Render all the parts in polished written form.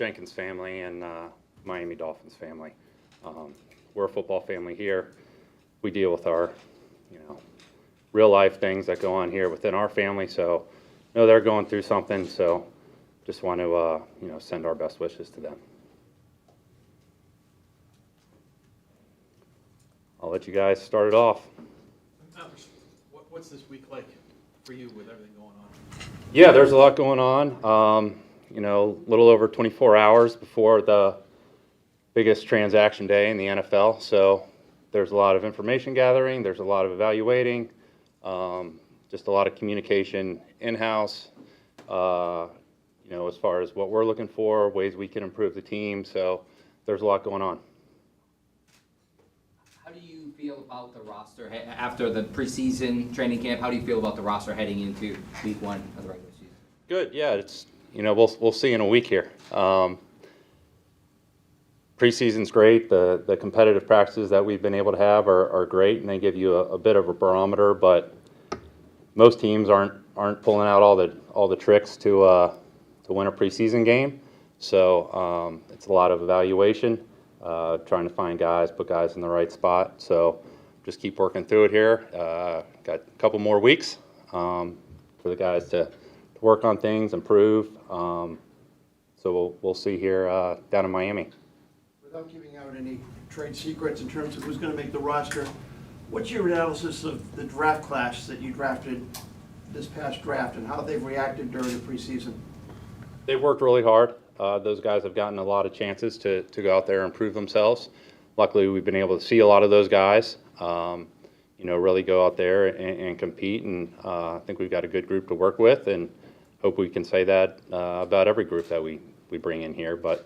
Jenkins family and Miami Dolphins family. We're a football family here. We deal with our, real life things that go on here within our family. So, they're going through something. So, just want to, send our best wishes to them. I'll let you guys start it off. What's this week like for you with everything going on? Yeah, there's a lot going on. A little over 24 hours before the biggest transaction day in the NFL. So there's a lot of information gathering. There's a lot of evaluating. Just a lot of communication in-house. As far as what we're looking for, ways we can improve the team. So there's a lot going on. How do you feel about the roster after the preseason training camp? How do you feel about the roster heading into week 1 of the regular season? Good. Yeah, it's we'll see in a week here. Preseason's great. The competitive practices that we've been able to have are great, and they give you a bit of a barometer. But most teams aren't pulling out all the tricks to win a preseason game. So it's a lot of evaluation. Trying to find guys, put guys in the right spot. So just keep working through it here. Got a couple more weeks for the guys to work on things, improve. So we'll see here down in Miami. Without giving out any trade secrets in terms of who's going to make the roster, what's your analysis of the draft class that you drafted this past draft and how they've reacted during the preseason? They've worked really hard. Those guys have gotten a lot of chances to go out there and prove themselves. Luckily, we've been able to see a lot of those guys, really go out there and compete. And I think we've got a good group to work with, and hope we can say that about every group that we bring in here. But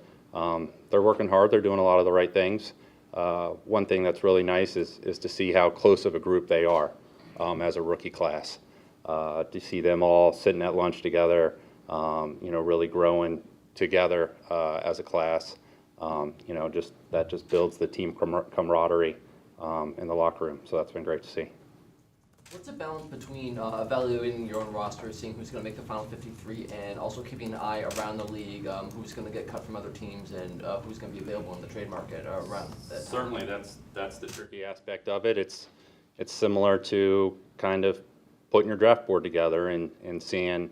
they're working hard. They're doing a lot of the right things. One thing that's really nice is to see how close of a group they are as a rookie class. To see them all sitting at lunch together, really growing together as a class, just builds the team camaraderie in the locker room. So that's been great to see. What's the balance between evaluating your own roster, seeing who's going to make the final 53, and also keeping an eye around the league, who's going to get cut from other teams, and who's going to be available in the trade market around that time? Certainly, that's the tricky aspect of it. It's similar to kind of putting your draft board together and seeing,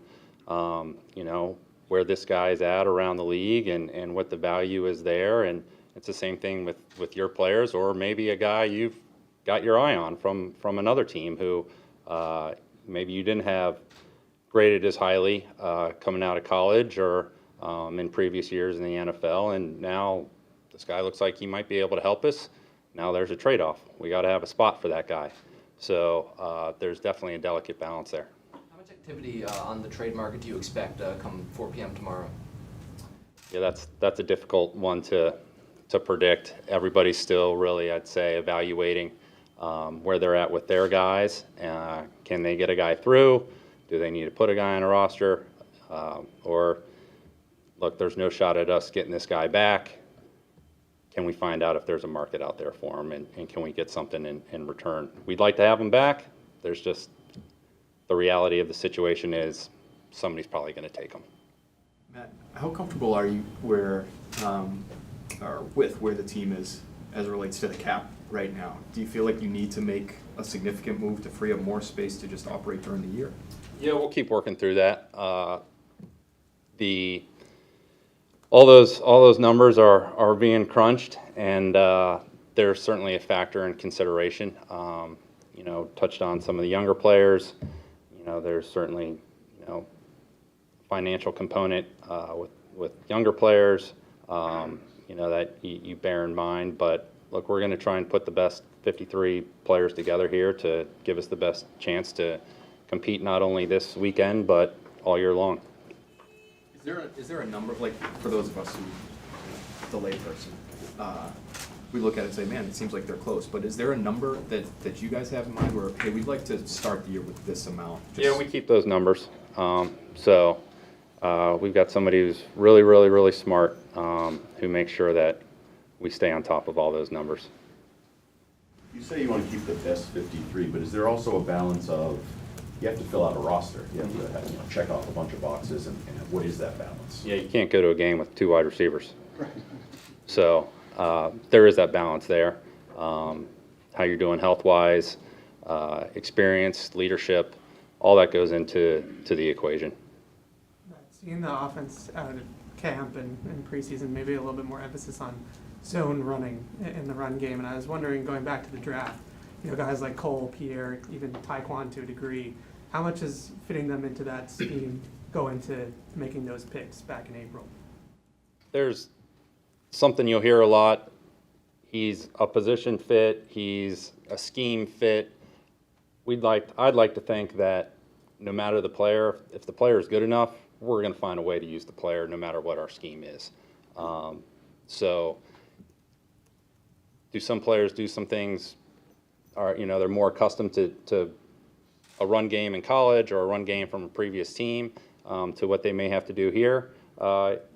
where this guy's at around the league and what the value is there. And it's the same thing with your players, or maybe a guy you've got your eye on from another team who maybe you didn't have graded as highly coming out of college or in previous years in the NFL. And now this guy looks like he might be able to help us. Now there's a trade-off. We got to have a spot for that guy. So there's definitely a delicate balance there. How much activity on the trade market do you expect come 4 p.m. tomorrow? Yeah, that's a difficult one to predict. Everybody's still really, I'd say, evaluating where they're at with their guys. Can they get a guy through? Do they need to put a guy on a roster? Or, look, there's no shot at us getting this guy back. Can we find out if there's a market out there for him, and can we get something in return? We'd like to have him back. There's just the reality of the situation is somebody's probably going to take him. Matt, how comfortable are you with where the team is as it relates to the cap right now? Do you feel like you need to make a significant move to free up more space to just operate during the year? Yeah, we'll keep working through that. All those numbers are being crunched, and there's certainly a factor in consideration. Touched on some of the younger players. There's certainly financial component with younger players. That you bear in mind. But look, we're going to try and put the best 53 players together here to give us the best chance to compete not only this weekend but all year long. Is there a number, like for those of us who, the layperson, we look at it and say, man, it seems like they're close. But is there a number that you guys have in mind where, hey, we'd like to start the year with this amount? Yeah, we keep those numbers. We've got somebody who's really, really, really smart who makes sure that we stay on top of all those numbers. You say you want to keep the best 53, but is there also a balance of you have to fill out a roster. You have to check off a bunch of boxes, and what is that balance? Yeah, you can't go to a game with 2 wide receivers. So there is that balance there. How you're doing health-wise, experience, leadership, all that goes into the equation. Seeing the offense out at camp and preseason, maybe a little bit more emphasis on zone running in the run game. And I was wondering, going back to the draft, guys like Cole, Pierre, even Taekwon to a degree, how much is fitting them into that scheme go into making those picks back in April? There's something you'll hear a lot. He's a position fit. He's a scheme fit. I'd like to think that no matter the player, if the player is good enough, we're going to find a way to use the player no matter what our scheme is. So do some players do some things, they're more accustomed to a run game in college or a run game from a previous team to what they may have to do here?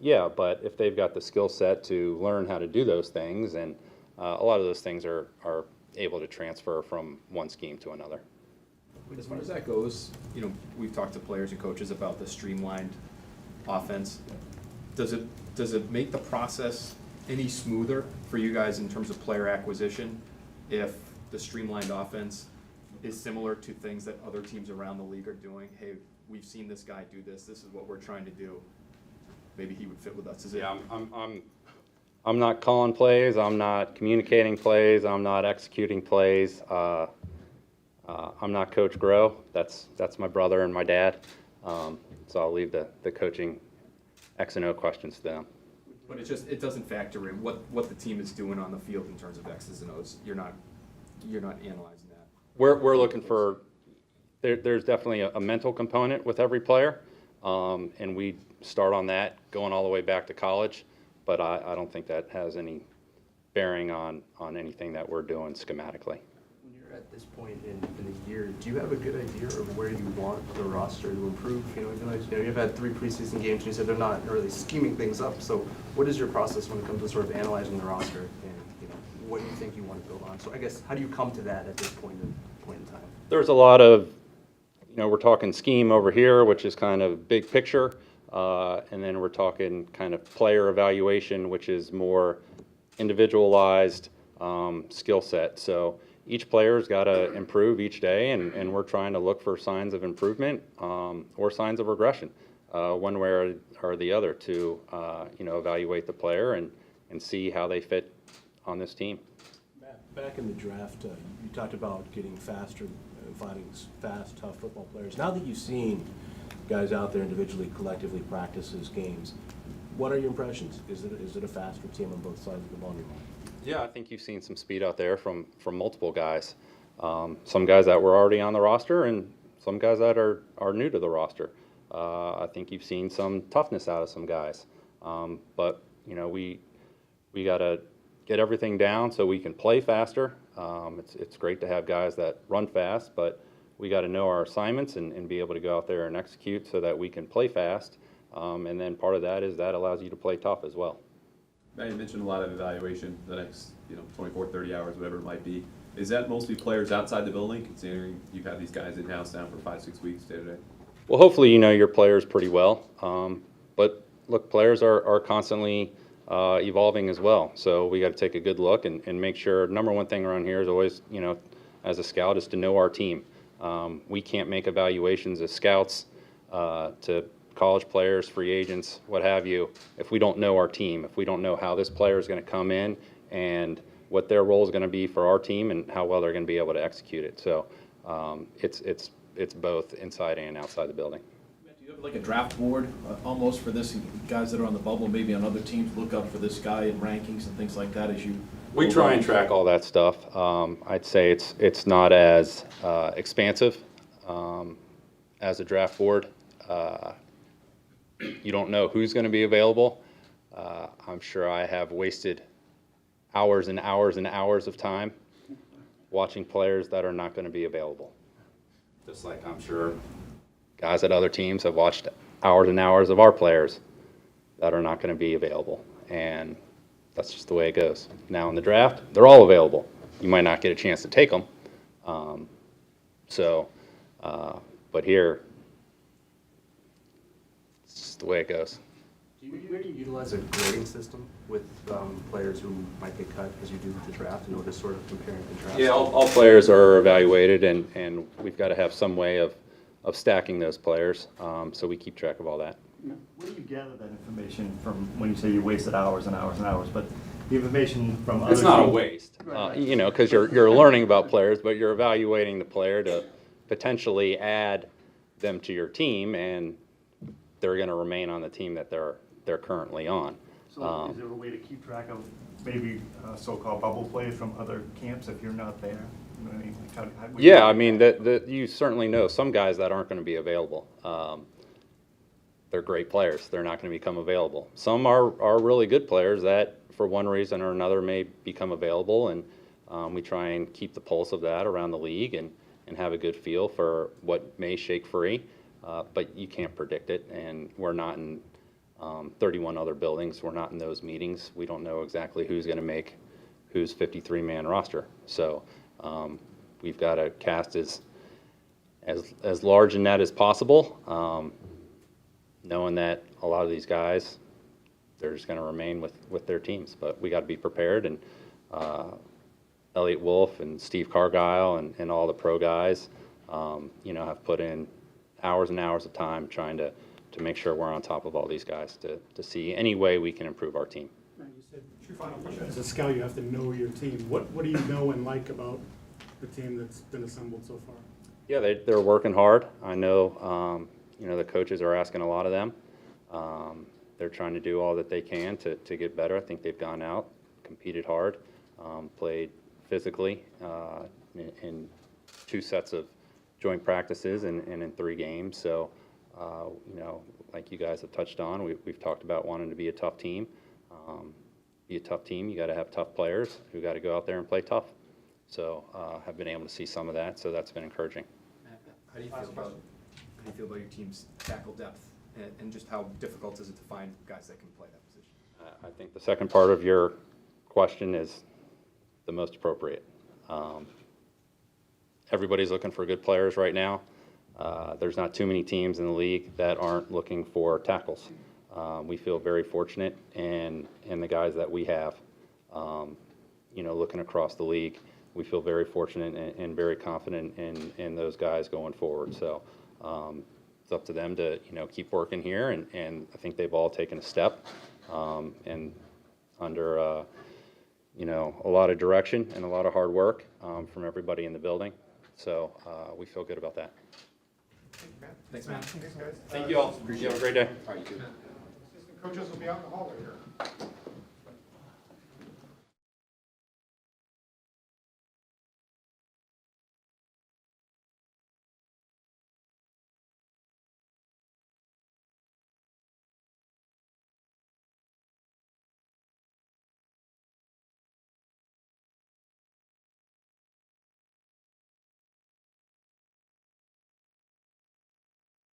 Yeah, but if they've got the skill set to learn how to do those things, and a lot of those things are able to transfer from one scheme to another. As far as that goes, we've talked to players and coaches about the streamlined offense. Does it make the process any smoother for you guys in terms of player acquisition if the streamlined offense is similar to things that other teams around the league are doing? Hey, we've seen this guy do this. This is what we're trying to do. Maybe he would fit with us. Yeah, I'm not calling plays. I'm not communicating plays. I'm not executing plays. I'm not Coach Groh. That's my brother and my dad. So I'll leave the coaching X and O questions to them. But it doesn't factor in what the team is doing on the field in terms of X's and O's. You're not analyzing that. We're looking for. There's definitely a mental component with every player, and we start on that going all the way back to college. But I don't think that has any bearing on anything that we're doing schematically. When you're at this point in the year, do you have a good idea of where you want the roster to improve? You've had 3 preseason games, and you said they're not really scheming things up. So what is your process when it comes to sort of analyzing the roster and what you think you want to build on? So I guess, how do you come to that at this point in time? There's a lot of, we're talking scheme over here, which is kind of big picture, and then we're talking kind of player evaluation, which is more individualized skill set. So each player's got to improve each day, and we're trying to look for signs of improvement or signs of regression, one way or the other, to evaluate the player and see how they fit on this team. Matt, back in the draft, you talked about getting faster, finding fast, tough football players. Now that you've seen guys out there individually, collectively practice these games, what are your impressions? Is it a faster team on both sides of the ball? Yeah, I think you've seen some speed out there from multiple guys. Some guys that were already on the roster and some guys that are new to the roster. I think you've seen some toughness out of some guys. But we got to get everything down so we can play faster. It's great to have guys that run fast, but we got to know our assignments and be able to go out there and execute so that we can play fast. And then part of that is that allows you to play tough as well. Matt, you mentioned a lot of evaluation the next 24, 30 hours, whatever it might be. Is that mostly players outside the building, considering you've had these guys in-house now for 5-6 weeks day to day? Well, hopefully you know your players pretty well. But look, players are constantly evolving as well. So we got to take a good look and make sure. Number one thing around here is always, as a scout, is to know our team. We can't make evaluations as scouts to college players, free agents, what have you, if we don't know our team, if we don't know how this player is going to come in and what their role is going to be for our team and how well they're going to be able to execute it. So it's both inside and outside the building. Matt, do you have like a draft board almost for this, guys that are on the bubble, maybe on other teams, look out for this guy in rankings and things like that as you? We try and track all that stuff. I'd say it's not as expansive as a draft board. You don't know who's going to be available. I'm sure I have wasted hours and hours and hours of time watching players that are not going to be available. Just like I'm sure guys at other teams have watched hours and hours of our players that are not going to be available. And that's just the way it goes. Now in the draft, they're all available. You might not get a chance to take them. But here, it's just the way it goes. Do you utilize a grading system with players who might get cut as you do with the draft in order to sort of compare and contrast? Yeah, all players are evaluated, and we've got to have some way of stacking those players, so we keep track of all that. Where do you gather that information from when you say you wasted hours and hours and hours, but the information from other It's not a teams- waste, you know, because you're learning about players, but you're evaluating the player to potentially add them to your team, and they're going to remain on the team that they're currently on. So is there a way to keep track of maybe so-called bubble plays from other camps if you're not there? You know what I mean? Like how would you Yeah, do I mean, that? you certainly know some guys that aren't going to be available. They're great players. They're not going to become available. Some are really good players that, for one reason or another, may become available, and we try and keep the pulse of that around the league and have a good feel for what may shake free, but you can't predict it, and we're not in 31 other buildings. We're not in those meetings. We don't know exactly who's going to make whose 53-man roster. So we've got to cast as large a net as possible, knowing that a lot of these guys, they're just going to remain with their teams. But we got to be prepared, and Elliott Wolf and Steve Cargile and all the pro guys, you know, have put in hours and hours of time trying to make sure we're on top of all these guys to see any way we can improve our team. Matt, you said, your final question, as a scout, you have to know your team. What do you know and like about the team that's been assembled so far? Yeah, they're working hard. I know, you know, the coaches are asking a lot of them. They're trying to do all that they can to get better. I think they've gone out, competed hard, played physically in 2 sets of joint practices and in 3 games. So, you know, like you guys have touched on, we've talked about wanting to be a tough team. Be a tough team, you got to have tough players who got to go out there and play tough. So I've been able to see some of that, so that's been encouraging. How do you feel about your team's tackle depth, and just how difficult is it to find guys that can play that position? I think the second part of your question is the most appropriate. Everybody's looking for good players right now. There's not too many teams in the league that aren't looking for tackles. We feel very fortunate in the guys that we have. You know, looking across the league, we feel very fortunate and very confident in those guys going forward. So it's up to them to, you know, keep working here, and I think they've all taken a step and under you know, a lot of direction and a lot of hard work from everybody in the building. So we feel good about that. Thanks, Matt. Thanks, guys. Thank you all. You have a great day. All right, you too. Assistant coaches will be out in the hallway here.